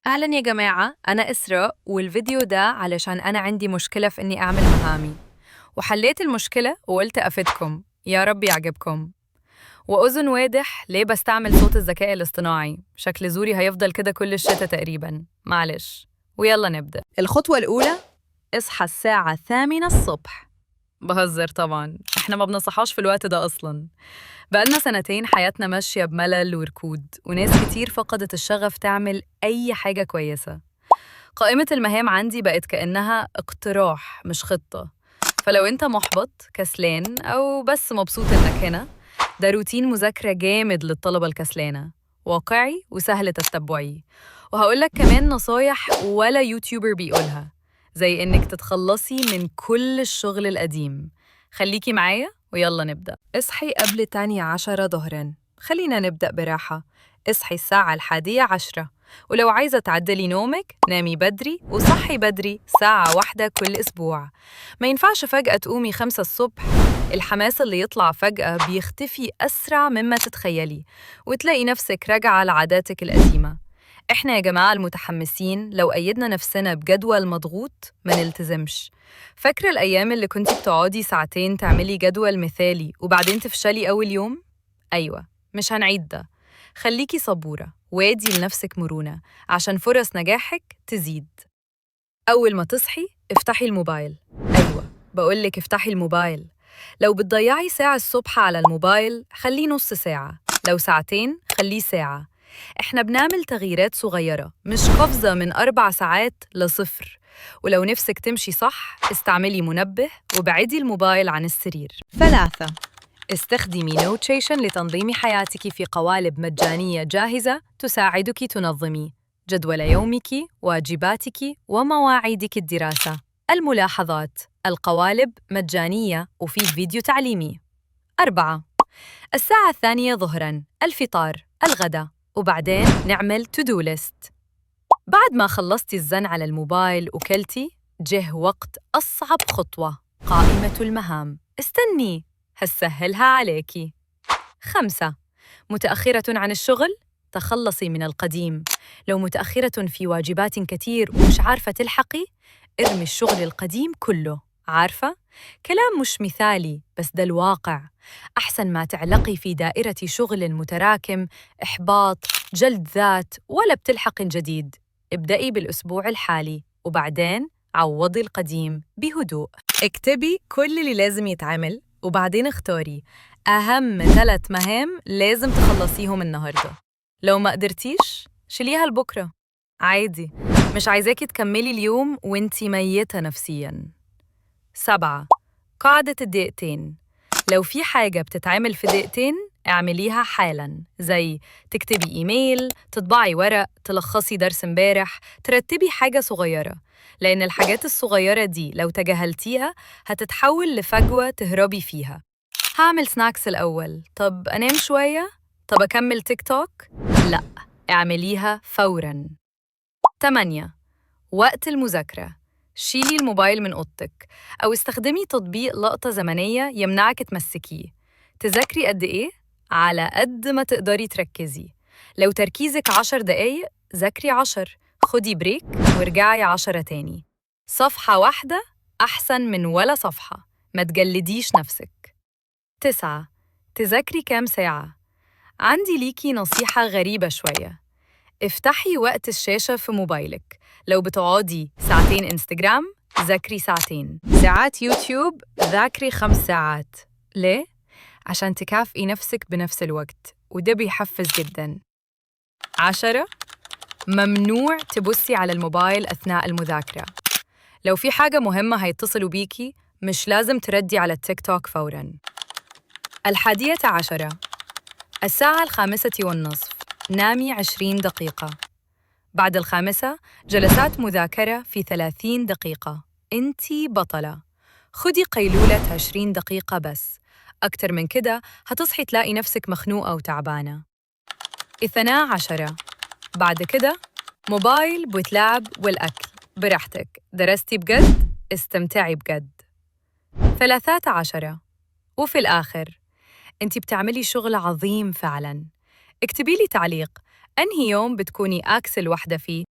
أهلاً يا جماعة، أنا إسراء والفيديو ده علشان أنا عندي مشكلة في إني أعمل مهامي وحليت المشكلة وقلت أفيدكم يا رب يعجبكم. وأذن واضح ليه بستعمل صوت الذكاء الاصطناعي، شكل زوري هيفضل كده كل الشتا تقريباً، معلش. ويلا نبدأ. الخطوة الأولى، اصحى الساعة 8 الصبح. بهزر طبعاً، إحنا ما بنصحاش في الوقت ده أصلاً. بقالنا سنتين حياتنا ماشية بملل وركود، وناس كتير فقدت الشغف تعمل أي حاجة كويسة. قائمة المهام عندي بقت كأنها اقتراح مش خطة. فلو أنت محبط كسلان أو بس مبسوط إنك هنا، ده روتين مذاكرة جامد للطلبة الكسلانة، واقعي وسهل تتبعيه. وهقولك كمان نصايح ولا يوتيوبر بيقولها، زي إنك تتخلصي من كل الشغل القديم. خليكي معايا ويلا نبدأ. اصحي قبل 12 ظهراً. خلينا نبدأ براحة. اصحي الساعة 11. ولو عايزة تعدلي نومك، نامي بدري وصحي بدري ساعة واحدة كل أسبوع. ما ينفعش فجأة تقومي 5 الصبح. الحماس اللي يطلع فجأة بيختفي أسرع مما تتخيلي، وتلاقي نفسك راجعة لعاداتك القديمة. إحنا يا جماعة المتحمسين لو قيدنا نفسنا بجدول مضغوط ما نلتزمش. فاكرة الأيام اللي كنتي بتقعدي ساعتين تعملي جدول مثالي وبعدين تفشلي أول يوم؟ أيوة، مش هنعيد ده. خليكي صبورة وادي لنفسك مرونة عشان فرص نجاحك تزيد. أول ما تصحي افتحي الموبايل. أيوة، بقولك افتحي الموبايل. لو بتضيعي ساعة الصبح على الموبايل خليه نص ساعة، لو ساعتين خليه ساعة. إحنا بنعمل تغييرات صغيرة مش قفزة من 4 ساعات لصفر. ولو نفسك تمشي صح استعملي منبه وبعدي الموبايل عن السرير. 3. استخدمي نوتيشن لتنظيم حياتك في قوالب مجانية جاهزة تساعدك تنظمي جدول يومك، واجباتك، ومواعيدك الدراسة. الملاحظات: القوالب مجانية وفي فيديو تعليمي. 4. الساعة 2 ظهراً، الفطار، الغداء، وبعدين نعمل تو-دو ليست. بعد ما خلصتي الزن على الموبايل وكلتي، جه وقت أصعب خطوة، قائمة المهام. استني، هسهلها عليكي. 5. متأخرة عن الشغل؟ تخلصي من القديم. لو متأخرة في واجبات كتير ومش عارفة تلحقي، ارمي الشغل القديم كله. عارفة؟ كلام مش مثالي بس ده الواقع. أحسن ما تعلقي في دائرة شغل متراكم، إحباط، جلد ذات، ولا بتلحقي الجديد. ابدأي بالأسبوع الحالي وبعدين عوضي القديم بهدوء. اكتبي كل اللي لازم يتعمل وبعدين اختاري أهم 3 مهام لازم تخلصيهم النهاردة. لو ما قدرتيش شيليها لبكرة، عادي. مش عايزاكي تكملي اليوم وانتي ميتة نفسياً. 7. قاعدة الدقيقتين. لو في حاجة بتتعمل في دقيقتين اعمليها حالاً، زي تكتبي إيميل، تطبعي ورق، تلخصي درس امبارح، ترتبي حاجة صغيرة. لأن الحاجات الصغيرة دي لو تجاهلتيها هتتحول لفجوة تهربي فيها. هعمل سناكس الأول، طب أنام شوية؟ طب أكمل تيك توك؟ لأ، اعمليها فوراً. 8. وقت المذاكرة. شيلي الموبايل من أوضتك أو استخدمي تطبيق لقطة زمنية يمنعك تمسكيه. تذاكري قد إيه؟ على قد ما تقدري تركزي. لو تركيزك 10 دقايق ذاكري 10، خدي بريك وارجعي 10 تاني. صفحة واحدة أحسن من ولا صفحة، ما تجلديش نفسك. 9. تذاكري كام ساعة؟ عندي ليكي نصيحة غريبة شوية. افتحي وقت الشاشة في موبايلك. لو بتقعدي ساعتين إنستجرام ذاكري ساعتين، ساعات يوتيوب ذاكري 5 ساعات. ليه؟ عشان تكافئي نفسك بنفس الوقت، وده بيحفز جداً. 10. ممنوع تبصي على الموبايل أثناء المذاكرة. لو في حاجة مهمة هيتصلوا بيكي مش لازم تردي على التيك توك فوراً. 11. الساعة 5:30 نامي 20 دقيقة. بعد 5 جلسات مذاكرة في 30 دقيقة. انتي بطلة. خدي قيلولة 20 دقيقة بس، أكتر من كده هتصحي تلاقي نفسك مخنوقة وتعبانة. 12. بعد كده موبايل وتلعب والأكل براحتك. درستي بجد؟ استمتعي بجد. 13. وفي الآخر انتي بتعملي شغل عظيم فعلاً. اكتبي لي تعليق، أنهي يوم بتكوني أكسل واحدة فيه